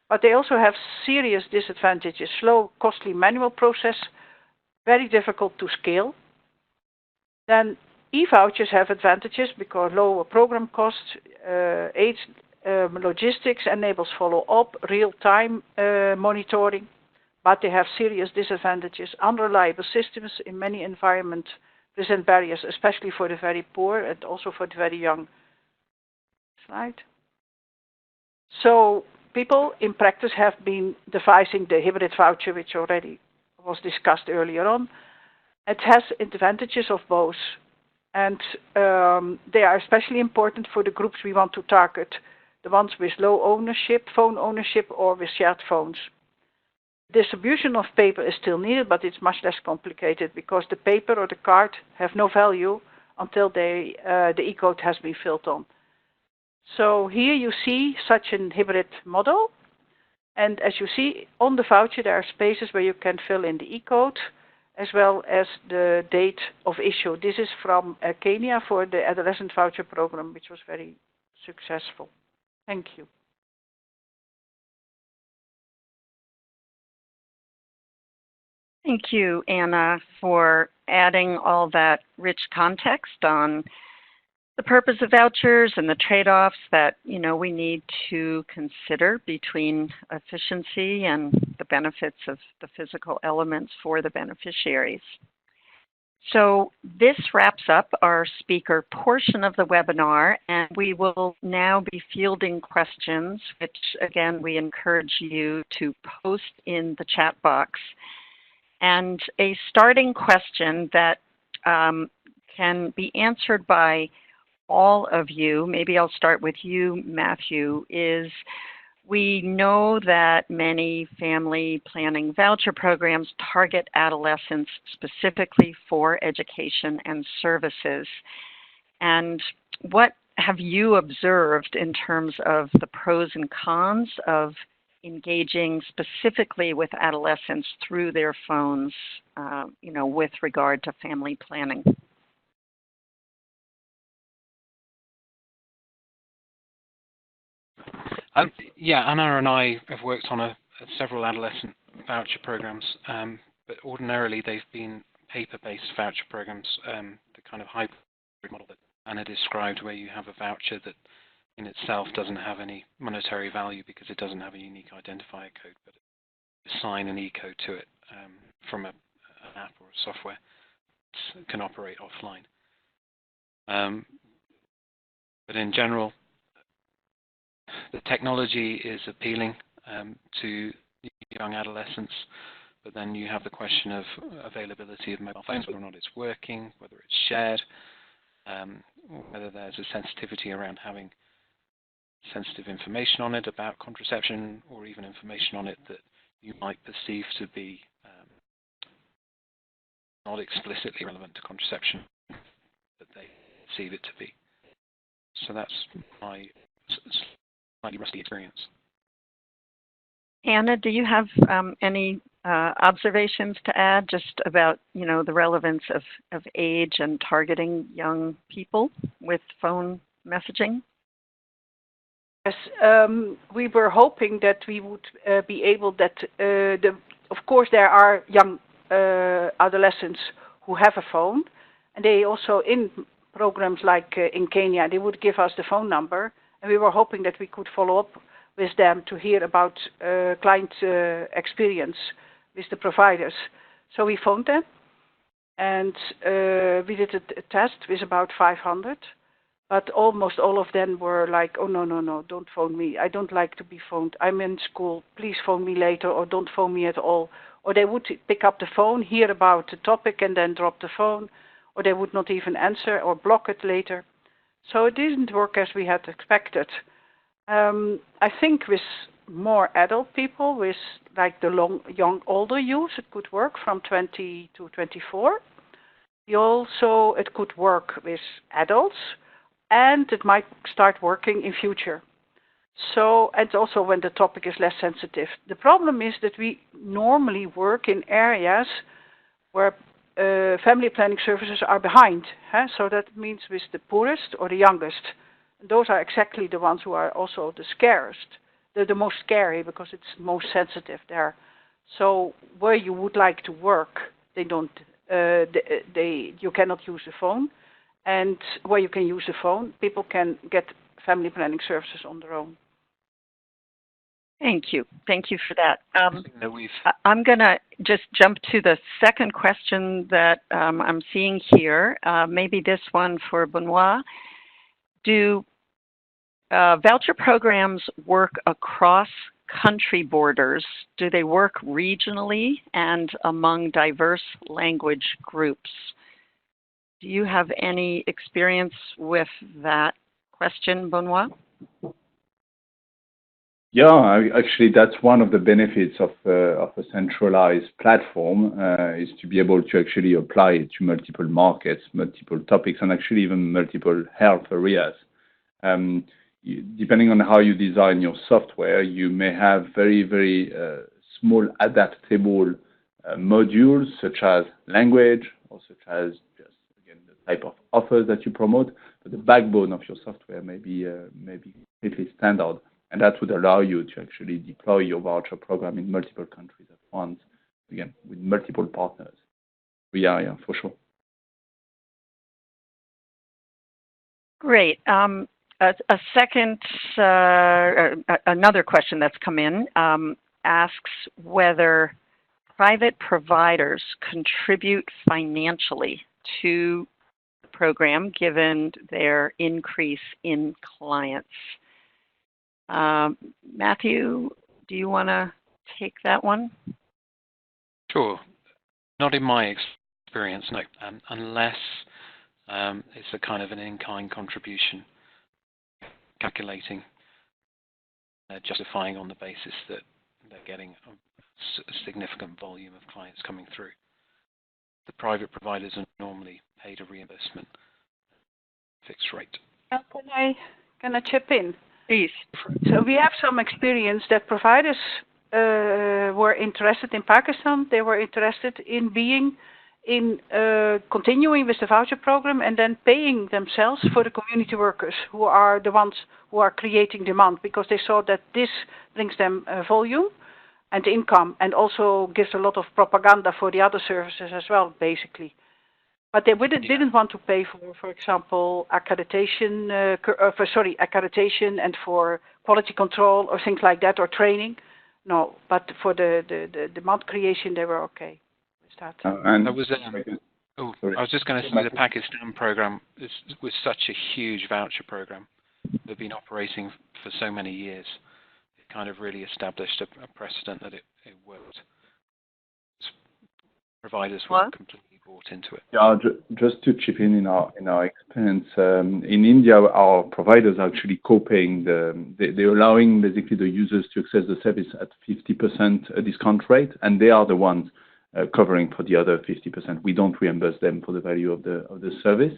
But they also have serious disadvantages, slow, costly manual process, very difficult to scale. Then e-vouchers have advantages because lower program costs, aids logistics, enables follow-up, real-time monitoring, but they have serious disadvantages. Unreliable systems in many environments present barriers, especially for the very poor and also for the very young. Slide. So people in practice have been devising the hybrid voucher, which already was discussed earlier on. It has advantages of both, and they are especially important for the groups we want to target, the ones with low ownership, phone ownership, or with shared phones. Distribution of paper is still needed, but it's much less complicated because the paper or the card have no value until the e-code has been filled on. So here you see such a hybrid model, and as you see on the voucher there are spaces where you can fill in the e-code as well as the date of issue. This is from Kenya for the adolescent voucher program, which was very successful. Thank you. Thank you, Anna, for adding all that rich context on the purpose of vouchers and the trade-offs that we need to consider between efficiency and the benefits of the physical elements for the beneficiaries. So this wraps up our speaker portion of the webinar, and we will now be fielding questions, which again we encourage you to post in the chat box. And a starting question that can be answered by all of you, maybe I'll start with you, Matthew, is We know that many family planning voucher programs target adolescents specifically for education and services. And what have you observed in terms of the pros and cons of engaging specifically with adolescents through their phones, with regard to family planning? Yeah, Anna and I have worked on several adolescent voucher programs, but ordinarily they've been paper-based voucher programs, the kind of hybrid model that Anna described, where you have a voucher that in itself doesn't have any monetary value because it doesn't have a unique identifier code, but you assign an E-code to it from an app or a software that can operate offline. But in general, the technology is appealing to young adolescents, but then you have the question of availability of mobile phones, whether or not it's working, whether it's shared, whether there's a sensitivity around having sensitive information on it about contraception, or even information on it that you might perceive to be not explicitly relevant to contraception, but they perceive it to be. So that's my slightly rusty experience. Anna, do you have any observations to add just about, the relevance of age and targeting young people with phone messaging? Yes, we were hoping that we would be able that, of course there are young adolescents who have a phone, and they also in programs like in Kenya, they would give us the phone number, and we were hoping that we could follow up with them to hear about client experience with the providers. So we phoned them, and we did a test with about 500, but almost all of them were like, oh, no, don't phone me. I don't like to be phoned. I'm in school. Please phone me later, or don't phone me at all. Or they would pick up the phone, hear about the topic, and then drop the phone, or they would not even answer or block it later. So it didn't work as we had expected. I think with more adult people, with like the older youth, it could work from 20 to 24. It could work with adults, and it might start working in future. So, and also when the topic is less sensitive. The problem is that we normally work in areas where family planning services are behind. So that means with the poorest or the youngest. And those are exactly the ones who are also the scariest. They're the most scary because it's most sensitive there. So where you would like to work, you cannot use the phone. And where you can use the phone, people can get family planning services on their own. Thank you. Thank you for that. I'm going to just jump to the second question that I'm seeing here. Maybe this one for Benoit. Do voucher programs work across country borders? Do they work regionally and among diverse language groups? Do you have any experience with that question, Benoit? Yeah, actually, that's one of the benefits of a centralized platform, is to be able to actually apply it to multiple markets, multiple topics, and actually even multiple health areas. Depending on how you design your software, you may have very, very small adaptable modules, such as language, or such as just, again, the type of offers that you promote. But the backbone of your software may be completely standard. And that would allow you to actually deploy your voucher program in multiple countries at once, again, with multiple partners. Yeah, for sure. Great. Another question that's come in asks whether private providers contribute financially to the program given their increase in clients. Matthew, do you want to take that one? Sure. Not in my experience, no, unless it's a kind of an in-kind contribution, calculating justifying on the basis that they're getting a significant volume of clients coming through. The private providers are normally paid a reimbursement fixed rate. Can I chip in? Please. So we have some experience that providers were interested in Pakistan. They were interested in continuing with the voucher program and then paying themselves for the community workers who are the ones who are creating demand, because they saw that this brings them volume and income and also gives a lot of propaganda for the other services as well, basically. But they didn't want to pay for example, accreditation, accreditation and for quality control or things like that, or training. No, but for the demand creation, they were okay with that. And that was, I was just going to say the Pakistan program was such a huge voucher program. They've been operating for so many years. It kind of really established a precedent that it worked. Providers were completely bought into it. Yeah, just to chip in our experience, in India, our providers are actually co-paying. They're allowing basically the users to access the service at 50% discount rate, and they are the ones covering for the other 50%. We don't reimburse them for the value of the service.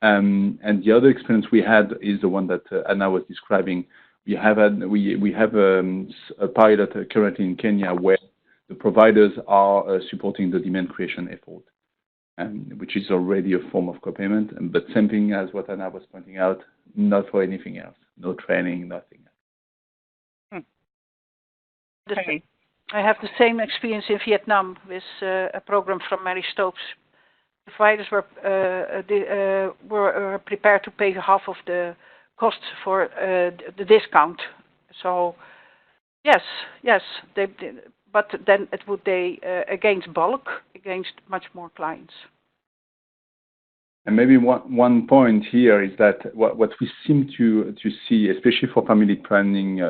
And the other experience we had is the one that Anna was describing. We have a pilot currently in Kenya where the providers are supporting the demand creation effort, which is already a form of co-payment. But same thing as what Anna was pointing out, not for anything else, no training, nothing else. Okay. I have the same experience in Vietnam with a program from Mary Stopes. The providers were prepared to pay half of the costs for the discount. So, yes, they did. But then it would be against bulk, against much more clients. And maybe one point here is that what we seem to see, especially for family planning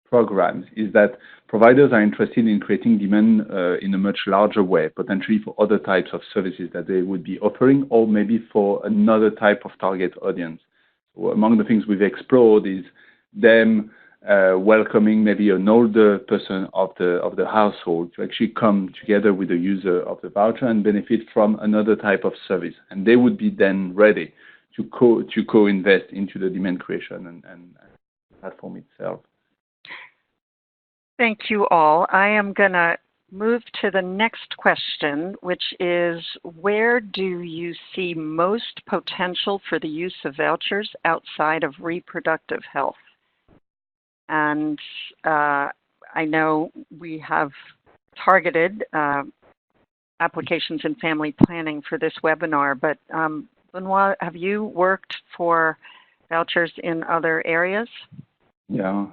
programs, is that providers are interested in creating demand in a much larger way, potentially for other types of services that they would be offering, or maybe for another type of target audience. So among the things we've explored is them welcoming maybe an older person of the household to actually come together with the user of the voucher and benefit from another type of service, and they would be then ready to co-invest into the demand creation and platform itself. Thank you all. I am going to move to the next question, which is, where do you see most potential for the use of vouchers outside of reproductive health? And I know we have targeted applications in family planning for this webinar, but Benoit, have you worked for vouchers in other areas? Yeah.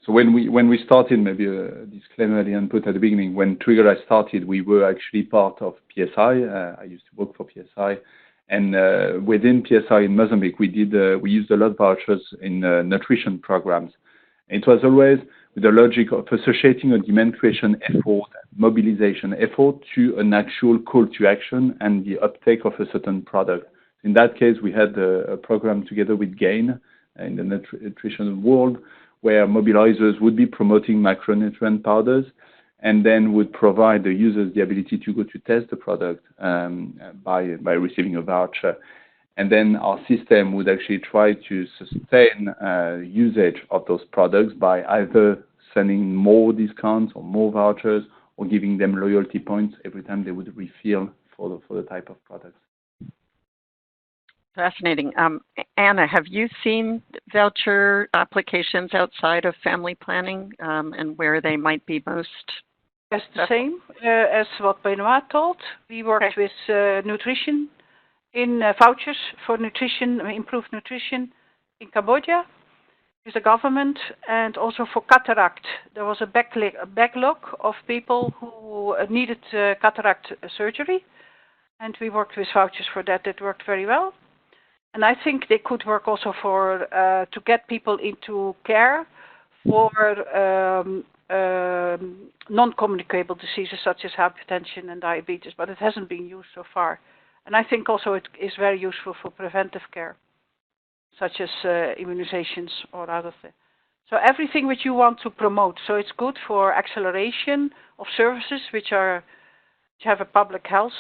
So when we started, maybe a disclaimer and put at the beginning, when Trigger started, we were actually part of PSI. I used to work for PSI. And within PSI in Mozambique, we used a lot of vouchers in nutrition programs. And it was always with the logic of associating a demand creation effort, mobilization effort to an actual call to action and the uptake of a certain product. In that case, we had a program together with Gain in the nutrition world, where mobilizers would be promoting macronutrient powders and then would provide the users the ability to go to test the product by receiving a voucher. And then our system would actually try to sustain usage of those products by either sending more discounts or more vouchers or giving them loyalty points every time they would refill for the type of products. Fascinating. Anna, have you seen voucher applications outside of family planning and where they might be most? Yes, the same as what Benoit told. We worked with nutrition in vouchers for nutrition, improved nutrition in Cambodia with the government, and also for cataract. There was a backlog of people who needed cataract surgery, and we worked with vouchers for that. It worked very well. And I think they could work also for to get people into care for non-communicable diseases such as hypertension and diabetes, but it hasn't been used so far. And I think also it is very useful for preventive care, such as immunizations or other So everything which you want to promote. So it's good for acceleration of services which have a public health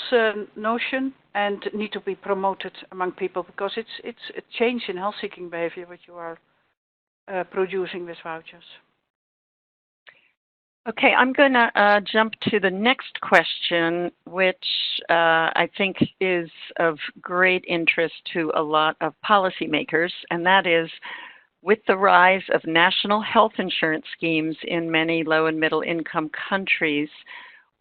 notion and need to be promoted among people, because it's a change in health seeking behavior what you are producing with vouchers. Okay, I'm going to jump to the next question, which I think is of great interest to a lot of policymakers, and that is, with the rise of national health insurance schemes in many low and middle income countries,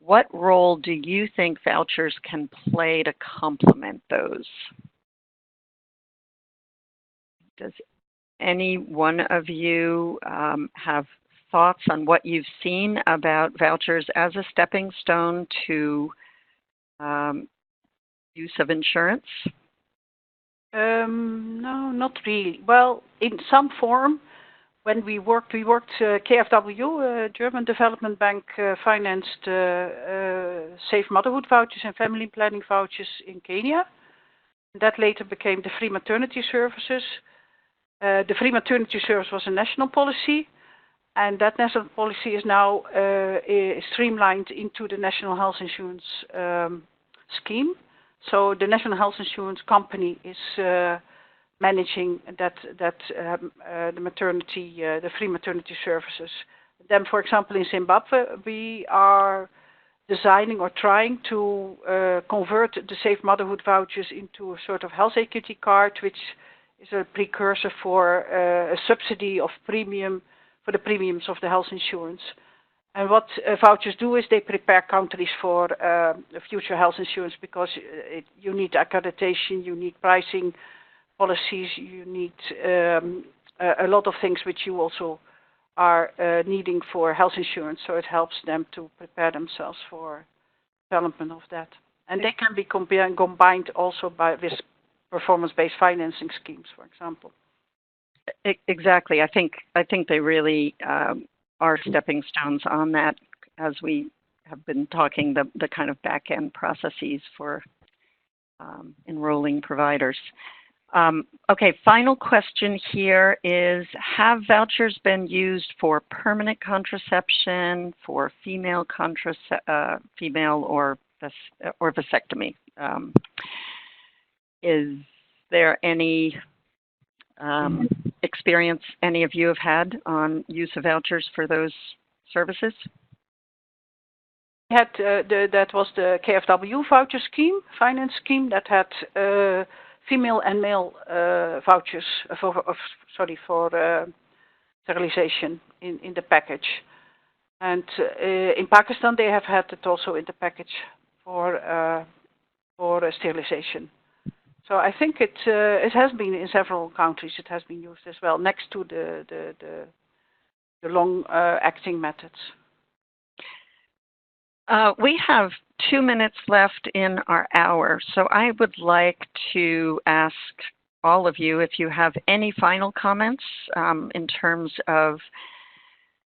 what role do you think vouchers can play to complement those? Does any one of you have thoughts on what you've seen about vouchers as a stepping stone to use of insurance? No, not really. Well, in some form, when we worked KfW, German Development Bank, financed safe motherhood vouchers and family planning vouchers in Kenya. That later became the free maternity services. The free maternity service was a national policy, and that national policy is now streamlined into the national health insurance scheme. So the national health insurance company is managing the maternity, the free maternity services. Then, for example, in Zimbabwe, we are designing or trying to convert the safe motherhood vouchers into a sort of health equity card, which is a precursor for a subsidy of premium for the premiums of the health insurance. And what vouchers do is they prepare countries for future health insurance, because you need accreditation, you need pricing policies, you need a lot of things which you also are needing for health insurance. So it helps them to prepare themselves for development of that. And they can be combined also with performance-based financing schemes, for example. Exactly. I think they really are stepping stones on that, as we have been talking, the kind of back-end processes for enrolling providers. Okay, final question here is, have vouchers been used for permanent contraception, for female or vasectomy? Is there any experience any of you have had on use of vouchers for those services? We had that was the KfW voucher scheme, finance scheme, that had female and male vouchers for sterilization in the package. And in Pakistan, they have had it also in the package for sterilization. So I think it has been in several countries. It has been used as well, next to the long acting methods. We have 2 minutes left in our hour, so I would like to ask all of you if you have any final comments in terms of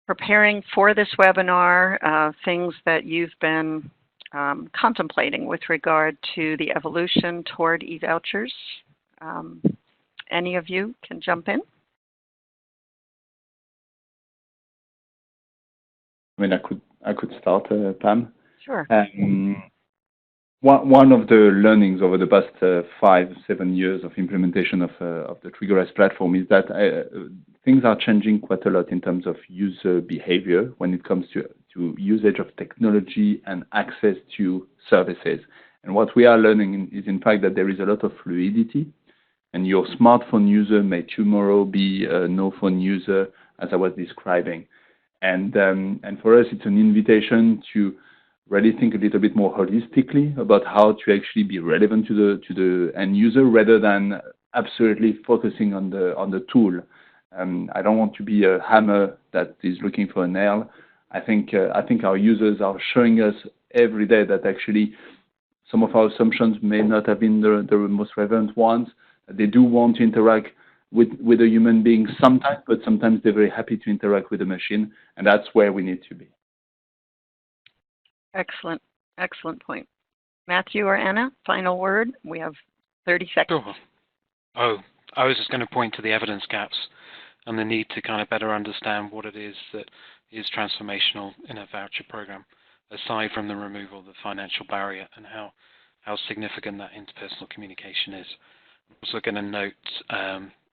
preparing for this webinar, things that you've been contemplating with regard to the evolution toward e-vouchers. Any of you can jump in? I mean, I could start, Pam. Sure. One of the learnings over the past 5-7 years of implementation of the TriggerS platform is that things are changing quite a lot in terms of user behavior when it comes to usage of technology and access to services. And what we are learning is, in fact, that there is a lot of fluidity, and your smartphone user may tomorrow be a no-phone user, as I was describing. And for us, it's an invitation to really think a little bit more holistically about how to actually be relevant to the end user, rather than absolutely focusing on the tool. I don't want to be a hammer that is looking for a nail. I think our users are showing us every day that actually some of our assumptions may not have been the most relevant ones. They do want to interact with a human being sometimes, but sometimes they're very happy to interact with a machine, and that's where we need to be. Excellent. Excellent point. Matthew or Anna, final word? We have 30 seconds. Sure. Oh, I was just going to point to the evidence gaps and the need to kind of better understand what it is that is transformational in a voucher program, aside from the removal of the financial barrier and how significant that interpersonal communication is. I'm also going to note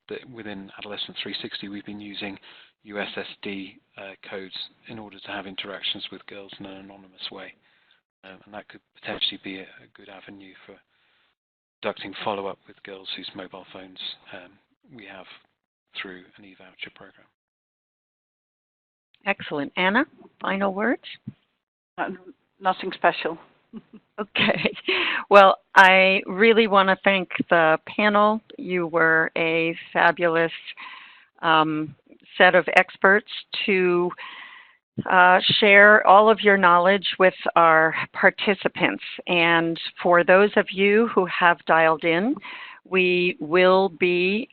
that within Adolescent 360 we've been using USSD codes in order to have interactions with girls in an anonymous way. And that could potentially be a good avenue for conducting follow-up with girls whose mobile phones we have through an e-voucher program. Excellent. Anna, final words? Nothing special. Okay. Well, I really want to thank the panel. You were a fabulous set of experts to share all of your knowledge with our participants. And for those of you who have dialed in, we will be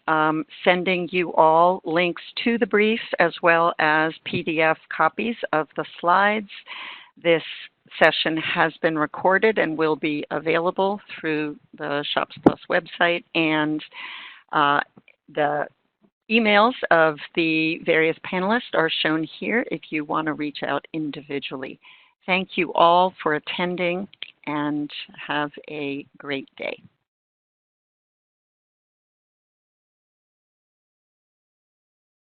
sending you all links to the brief as well as PDF copies of the slides. This session has been recorded and will be available through the Shops Plus website, and the emails of the various panelists are shown here if you want to reach out individually. Thank you all for attending, and have a great day.